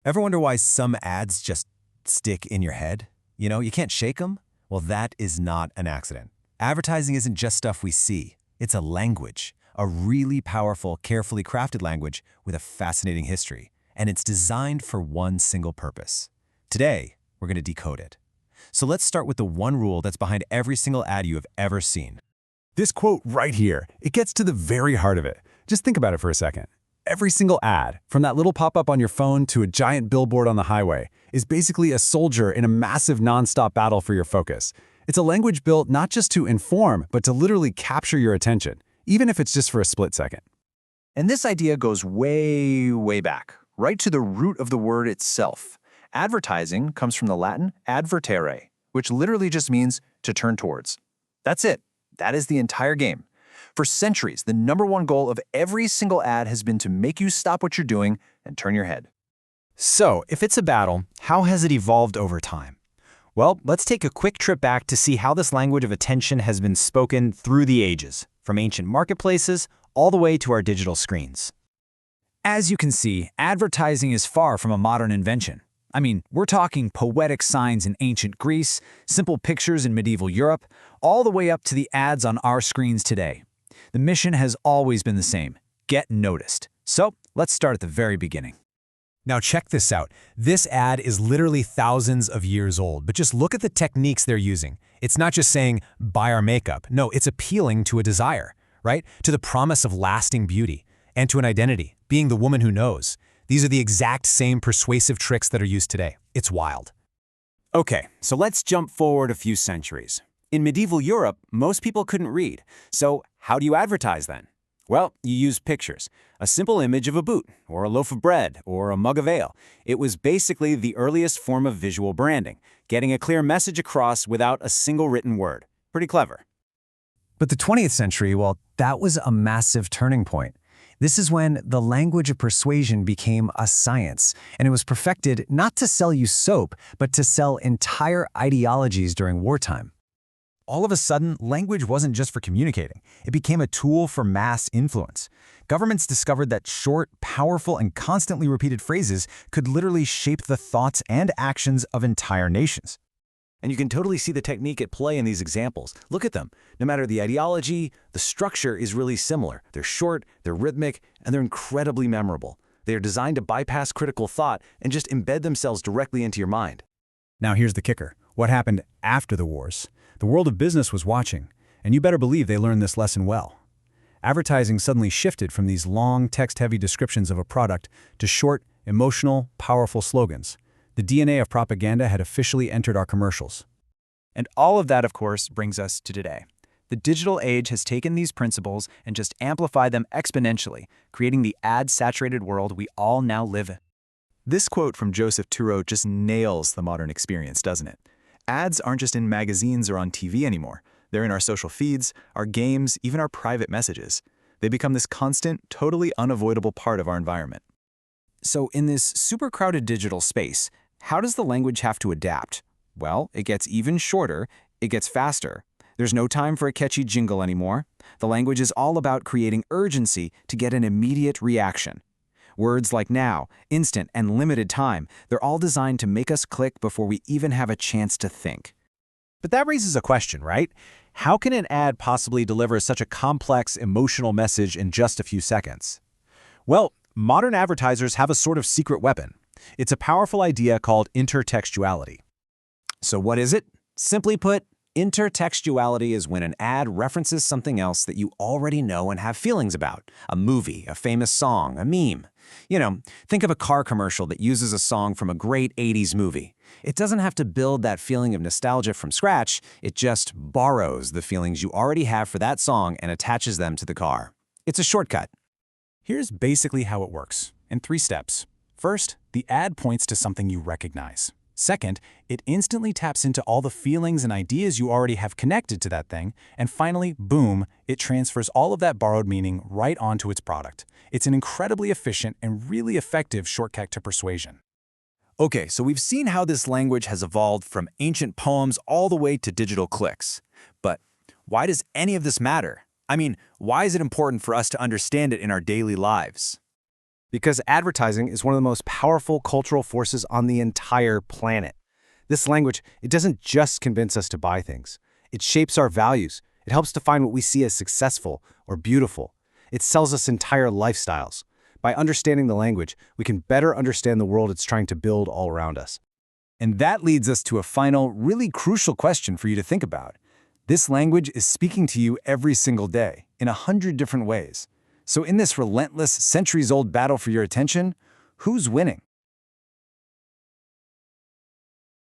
Ever wonder why some ads just stick in your head? You can't shake them? Well, that is not an accident. Advertising isn't just stuff we see. It's a language, a really powerful, carefully crafted language with a fascinating history. And it's designed for one single purpose. Today, we're going to decode it. So let's start with the one rule that's behind every single ad you have ever seen. This quote right here, it gets to the very heart of it. Just think about it for a second. Every single ad, from that little pop-up on your phone to a giant billboard on the highway, is basically a soldier in a massive non-stop battle for your focus. It's a language built not just to inform, but to literally capture your attention, even if it's just for a split second. And this idea goes way, way back, right to the root of the word itself. Advertising comes from the Latin advertere, which literally just means to turn towards. That's it. That is the entire game. For centuries, the #1 goal of every single ad has been to make you stop what you're doing and turn your head. So, if it's a battle, how has it evolved over time? Well, let's take a quick trip back to see how this language of attention has been spoken through the ages, from ancient marketplaces all the way to our digital screens. As you can see, advertising is far from a modern invention. I mean, we're talking poetic signs in ancient Greece, simple pictures in medieval Europe, all the way up to the ads on our screens today. The mission has always been the same: get noticed. So, let's start at the very beginning. Now check this out. This ad is literally thousands of years old, but just look at the techniques they're using. It's not just saying, buy our makeup. No, it's appealing to a desire, right? To the promise of lasting beauty, and to an identity, being the woman who knows. These are the exact same persuasive tricks that are used today. It's wild. Okay, so let's jump forward a few centuries. In medieval Europe, most people couldn't read. So how do you advertise then? Well, you use pictures. A simple image of a boot, or a loaf of bread, or a mug of ale. It was basically the earliest form of visual branding, getting a clear message across without a single written word. Pretty clever. But the 20th century, well, that was a massive turning point. This is when the language of persuasion became a science, and it was perfected not to sell you soap, but to sell entire ideologies during wartime. All of a sudden, language wasn't just for communicating. It became a tool for mass influence. Governments discovered that short, powerful, and constantly repeated phrases could literally shape the thoughts and actions of entire nations. And you can totally see the technique at play in these examples. Look at them. No matter the ideology, the structure is really similar. They're short, they're rhythmic, and they're incredibly memorable. They are designed to bypass critical thought and just embed themselves directly into your mind. Now here's the kicker. What happened after the wars? The world of business was watching, and you better believe they learned this lesson well. Advertising suddenly shifted from these long, text-heavy descriptions of a product to short, emotional, powerful slogans. The DNA of propaganda had officially entered our commercials. And all of that, of course, brings us to today. The digital age has taken these principles and just amplified them exponentially, creating the ad-saturated world we all now live in. This quote from Joseph Turow just nails the modern experience, doesn't it? Ads aren't just in magazines or on TV anymore. They're in our social feeds, our games, even our private messages. They become this constant, totally unavoidable part of our environment. So in this super crowded digital space, how does the language have to adapt? Well, it gets even shorter, it gets faster. There's no time for a catchy jingle anymore. The language is all about creating urgency to get an immediate reaction. Words like now, instant, and limited time, they're all designed to make us click before we even have a chance to think. But that raises a question, right? How can an ad possibly deliver such a complex, emotional message in just a few seconds? Well, modern advertisers have a sort of secret weapon. It's a powerful idea called intertextuality. So what is it? Simply put, intertextuality is when an ad references something else that you already know and have feelings about. A movie, a famous song, a meme. Think of a car commercial that uses a song from a great 80s movie. It doesn't have to build that feeling of nostalgia from scratch, it just borrows the feelings you already have for that song and attaches them to the car. It's a shortcut. Here's basically how it works, in 3 steps. First, the ad points to something you recognize. Second, it instantly taps into all the feelings and ideas you already have connected to that thing. And finally, boom, it transfers all of that borrowed meaning right onto its product. It's an incredibly efficient and really effective shortcut to persuasion. Okay, so we've seen how this language has evolved from ancient poems all the way to digital clicks. But why does any of this matter? I mean, why is it important for us to understand it in our daily lives? Because advertising is one of the most powerful cultural forces on the entire planet. This language, it doesn't just convince us to buy things. It shapes our values. It helps define what we see as successful or beautiful. It sells us entire lifestyles. By understanding the language, we can better understand the world it's trying to build all around us. And that leads us to a final, really crucial question for you to think about. This language is speaking to you every single day, in 100 different ways. So in this relentless, centuries-old battle for your attention, who's winning?